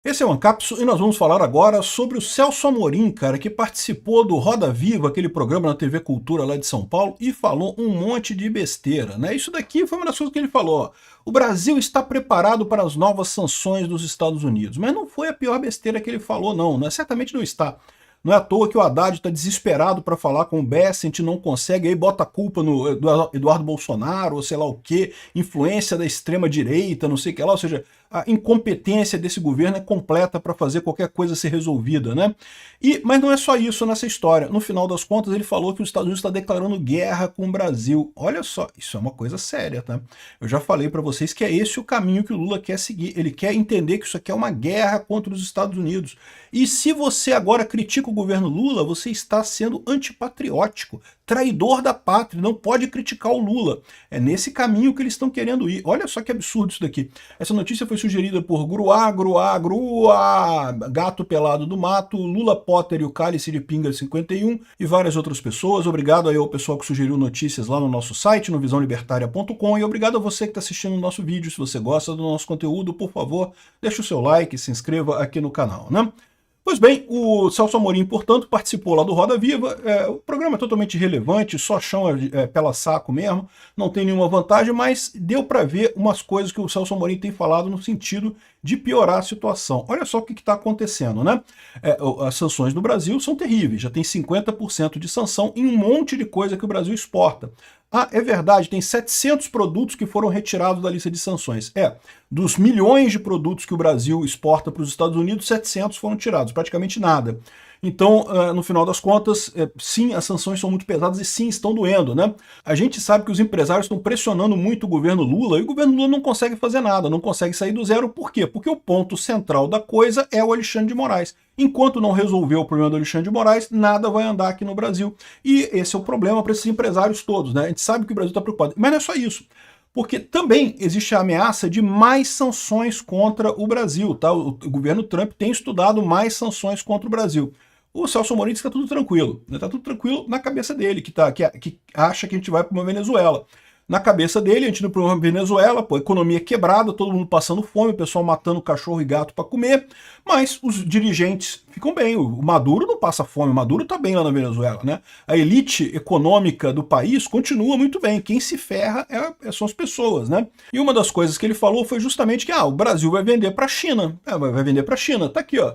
Esse é o Ancapsu e nós vamos falar agora sobre o Celso Amorim, cara, que participou do Roda Viva, aquele programa na TV Cultura lá de São Paulo, e falou um monte de besteira, né? Isso daqui foi uma das coisas que ele falou, ó. O Brasil está preparado para as novas sanções dos Estados Unidos. Mas não foi a pior besteira que ele falou, não, né? Certamente não está. Não é à toa que o Haddad está desesperado para falar com o Bessent, não consegue, aí bota a culpa no Eduardo Bolsonaro, ou sei lá o quê, influência da extrema-direita, não sei o que lá, ou seja, a incompetência desse governo é completa para fazer qualquer coisa ser resolvida, né? Mas não é só isso nessa história. No final das contas, ele falou que os Estados Unidos está declarando guerra com o Brasil. Olha só, isso é uma coisa séria, tá? Eu já falei para vocês que é esse o caminho que o Lula quer seguir. Ele quer entender que isso aqui é uma guerra contra os Estados Unidos. E se você agora critica o governo Lula, você está sendo antipatriótico, traidor da pátria, não pode criticar o Lula. É nesse caminho que eles estão querendo ir. Olha só que absurdo isso daqui. Essa notícia foi sugerida por Gruá, Gato Pelado do Mato, Lula Potter e o Cálice de Pinga 51 e várias outras pessoas. Obrigado aí ao pessoal que sugeriu notícias lá no nosso site, no visãolibertaria.com, e obrigado a você que está assistindo o nosso vídeo. Se você gosta do nosso conteúdo, por favor, deixe o seu like, se inscreva aqui no canal, né? Pois bem, o Celso Amorim, portanto, participou lá do Roda Viva. O programa é totalmente irrelevante, só chão pela saco mesmo, não tem nenhuma vantagem, mas deu para ver umas coisas que o Celso Amorim tem falado no sentido de piorar a situação. Olha só o que está acontecendo, né? As sanções no Brasil são terríveis, já tem 50% de sanção em um monte de coisa que o Brasil exporta. Ah, é verdade, tem 700 produtos que foram retirados da lista de sanções. Dos milhões de produtos que o Brasil exporta para os Estados Unidos, 700 foram tirados, praticamente nada. Então, no final das contas, sim, as sanções são muito pesadas e sim, estão doendo, né? A gente sabe que os empresários estão pressionando muito o governo Lula e o governo Lula não consegue fazer nada, não consegue sair do zero. Por quê? Porque o ponto central da coisa é o Alexandre de Moraes. Enquanto não resolver o problema do Alexandre de Moraes, nada vai andar aqui no Brasil. E esse é o problema para esses empresários todos, né? A gente sabe que o Brasil está preocupado. Mas não é só isso. Porque também existe a ameaça de mais sanções contra o Brasil, tá? O governo Trump tem estudado mais sanções contra o Brasil. O Celso Amorim diz que está tudo tranquilo. Está tudo tranquilo na cabeça dele, que acha que a gente vai para uma Venezuela. Na cabeça dele, a gente indo para uma Venezuela, pô, economia quebrada, todo mundo passando fome, o pessoal matando cachorro e gato para comer, mas os dirigentes ficam bem. O Maduro não passa fome, o Maduro está bem lá na Venezuela, né? A elite econômica do país continua muito bem. Quem se ferra são as pessoas, né? E uma das coisas que ele falou foi justamente que o Brasil vai vender para a China. Vai vender para a China. Tá aqui, ó.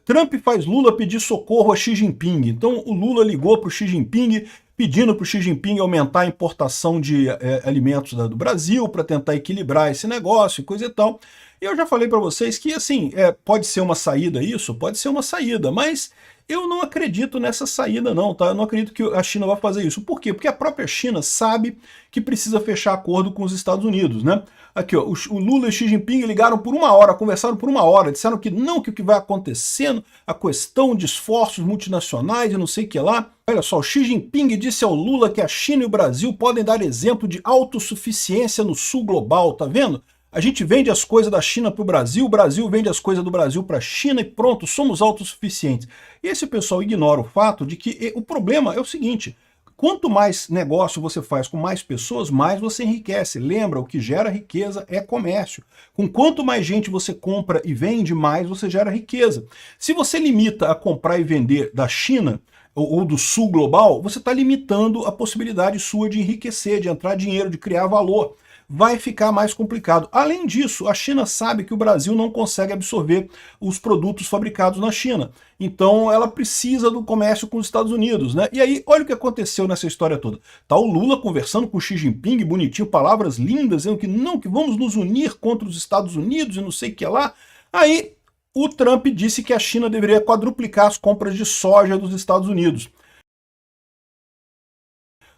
Trump faz Lula pedir socorro a Xi Jinping. Então o Lula ligou para o Xi Jinping pedindo para o Xi Jinping aumentar a importação de alimentos do Brasil para tentar equilibrar esse negócio e coisa e tal. E eu já falei para vocês que, assim, pode ser uma saída isso? Pode ser uma saída, mas eu não acredito nessa saída não, tá? Eu não acredito que a China vai fazer isso. Por quê? Porque a própria China sabe que precisa fechar acordo com os Estados Unidos, né? Aqui, ó, o Lula e o Xi Jinping ligaram por uma hora, conversaram por uma hora, disseram que não, que o que vai acontecendo, a questão de esforços multinacionais e não sei o que lá. Olha só, o Xi Jinping disse ao Lula que a China e o Brasil podem dar exemplo de autossuficiência no sul global, tá vendo? A gente vende as coisas da China para o Brasil vende as coisas do Brasil para a China e pronto, somos autossuficientes. E esse pessoal ignora o fato de que o problema é o seguinte: quanto mais negócio você faz com mais pessoas, mais você enriquece. Lembra, o que gera riqueza é comércio. Com quanto mais gente você compra e vende, mais você gera riqueza. Se você limita a comprar e vender da China ou do sul global, você está limitando a possibilidade sua de enriquecer, de entrar dinheiro, de criar valor. Vai ficar mais complicado. Além disso, a China sabe que o Brasil não consegue absorver os produtos fabricados na China. Então ela precisa do comércio com os Estados Unidos, né? E aí, olha o que aconteceu nessa história toda. Tá o Lula conversando com o Xi Jinping, bonitinho, palavras lindas, dizendo que não, que vamos nos unir contra os Estados Unidos e não sei o que lá. Aí o Trump disse que a China deveria quadruplicar as compras de soja dos Estados Unidos.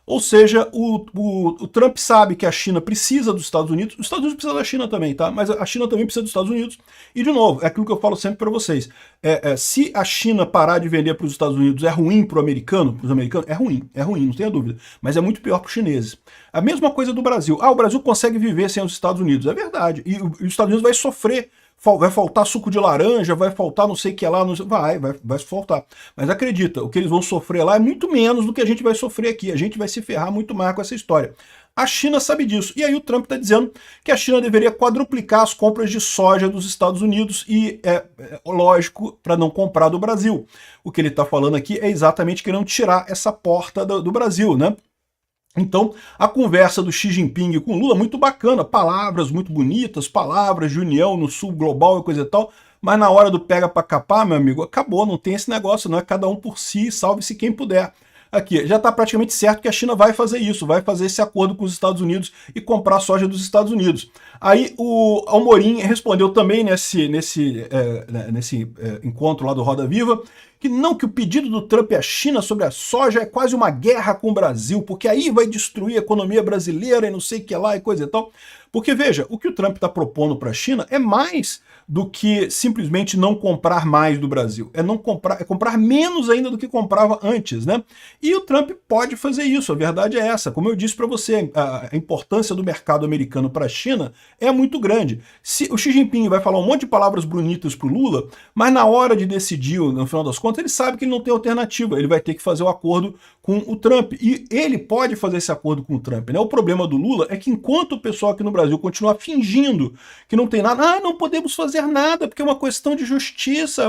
Ou seja, o Trump sabe que a China precisa dos Estados Unidos, os Estados Unidos precisam da China também, tá? Mas a China também precisa dos Estados Unidos. E, de novo, é aquilo que eu falo sempre para vocês. Se a China parar de vender para os Estados Unidos é ruim para os americanos, é ruim, não tenha dúvida. Mas é muito pior para os chineses. A mesma coisa do Brasil. O Brasil consegue viver sem os Estados Unidos. É verdade. E os Estados Unidos vai sofrer. Vai faltar suco de laranja, vai faltar não sei o que lá, vai faltar. Mas acredita, o que eles vão sofrer lá é muito menos do que a gente vai sofrer aqui. A gente vai se ferrar muito mais com essa história. A China sabe disso. E aí o Trump está dizendo que a China deveria quadruplicar as compras de soja dos Estados Unidos e, lógico, para não comprar do Brasil. O que ele está falando aqui é exatamente querendo tirar essa porta do Brasil, né? Então, a conversa do Xi Jinping com Lula, muito bacana, palavras muito bonitas, palavras de união no sul global e coisa e tal, mas na hora do pega para capar, meu amigo, acabou, não tem esse negócio, não é cada um por si, salve-se quem puder. Aqui, já está praticamente certo que a China vai fazer isso, vai fazer esse acordo com os Estados Unidos e comprar soja dos Estados Unidos. Aí o Amorim respondeu também nesse encontro lá do Roda Viva, que não, que o pedido do Trump à China sobre a soja é quase uma guerra com o Brasil, porque aí vai destruir a economia brasileira e não sei o que lá e coisa e tal. Porque, veja, o que o Trump está propondo para a China é mais do que simplesmente não comprar mais do Brasil. É comprar menos ainda do que comprava antes, né? E o Trump pode fazer isso, a verdade é essa. Como eu disse para você, a importância do mercado americano para a China é muito grande. O Xi Jinping vai falar um monte de palavras bonitas para o Lula, mas na hora de decidir, no final das contas, ele sabe que ele não tem alternativa, ele vai ter que fazer o acordo com o Trump. E ele pode fazer esse acordo com o Trump, né? O problema do Lula é que enquanto o pessoal aqui no Brasil continuar fingindo que não tem nada, não podemos fazer nada, porque é uma questão de justiça,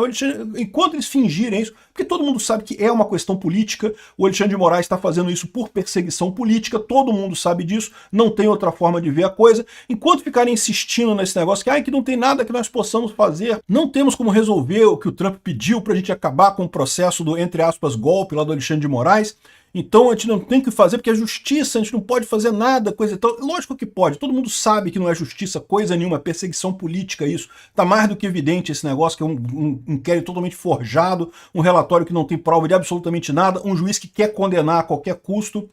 enquanto eles fingirem isso, porque todo mundo sabe que é uma questão política, o Alexandre de Moraes está fazendo isso por perseguição política, todo mundo sabe disso, não tem outra forma de ver a coisa, enquanto ficarem insistindo nesse negócio que não tem nada que nós possamos fazer, não temos como resolver o que o Trump pediu para a gente acabar com o processo do, entre aspas, golpe lá do Alexandre de Moraes, então a gente não tem que fazer, porque é justiça, a gente não pode fazer nada, coisa e tal. Lógico que pode, todo mundo sabe que não é justiça, coisa nenhuma, é perseguição política isso. Tá mais do que evidente esse negócio, que é um inquérito totalmente forjado, um relatório que não tem prova de absolutamente nada, um juiz que quer condenar a qualquer custo.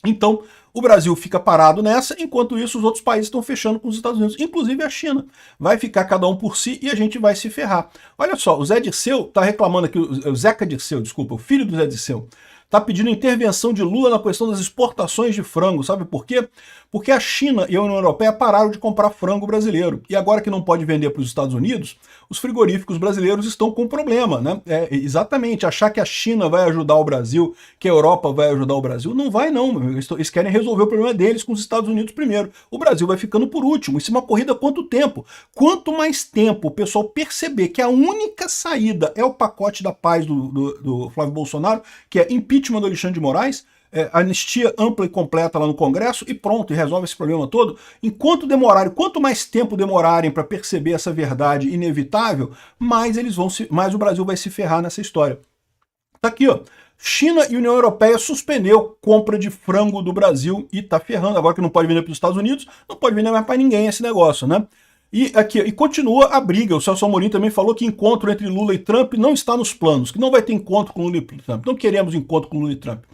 Então, o Brasil fica parado nessa, enquanto isso os outros países estão fechando com os Estados Unidos, inclusive a China. Vai ficar cada um por si e a gente vai se ferrar. Olha só, o Zé Dirceu está reclamando aqui, o Zeca Dirceu, desculpa, o filho do Zé Dirceu, está pedindo intervenção de Lula na questão das exportações de frango. Sabe por quê? Porque a China e a União Europeia pararam de comprar frango brasileiro. E agora que não pode vender para os Estados Unidos, os frigoríficos brasileiros estão com problema, né? Exatamente, achar que a China vai ajudar o Brasil, que a Europa vai ajudar o Brasil, não vai não. Eles querem resolver o problema deles com os Estados Unidos primeiro. O Brasil vai ficando por último. Isso é uma corrida quanto tempo? Quanto mais tempo o pessoal perceber que a única saída é o pacote da paz do Flávio Bolsonaro, que é impeachment do Alexandre de Moraes, anistia ampla e completa lá no Congresso e pronto, e resolve esse problema todo. Enquanto demorarem, quanto mais tempo demorarem para perceber essa verdade inevitável, mais o Brasil vai se ferrar nessa história. Tá aqui, ó. China e União Europeia suspendeu compra de frango do Brasil e tá ferrando. Agora que não pode vender para os Estados Unidos, não pode vender mais para ninguém esse negócio, né? E aqui, e continua a briga. O Celso Amorim também falou que encontro entre Lula e Trump não está nos planos, que não vai ter encontro com Lula e Trump. Não queremos encontro com Lula e Trump.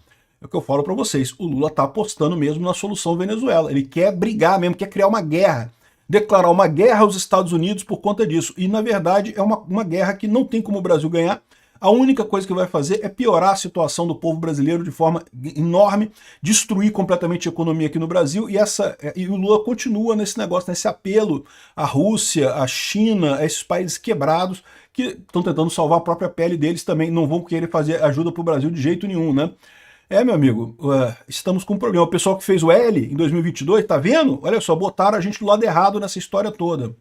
É o que eu falo para vocês, o Lula está apostando mesmo na solução Venezuela. Ele quer brigar mesmo, quer criar uma guerra, declarar uma guerra aos Estados Unidos por conta disso. E, na verdade, é uma guerra que não tem como o Brasil ganhar. A única coisa que vai fazer é piorar a situação do povo brasileiro de forma enorme, destruir completamente a economia aqui no Brasil, e o Lula continua nesse negócio, nesse apelo à Rússia, à China, a esses países quebrados, que estão tentando salvar a própria pele deles também, não vão querer fazer ajuda para o Brasil de jeito nenhum, né? Meu amigo, estamos com um problema. O pessoal que fez o L em 2022, tá vendo? Olha só, botaram a gente do lado errado nessa história toda.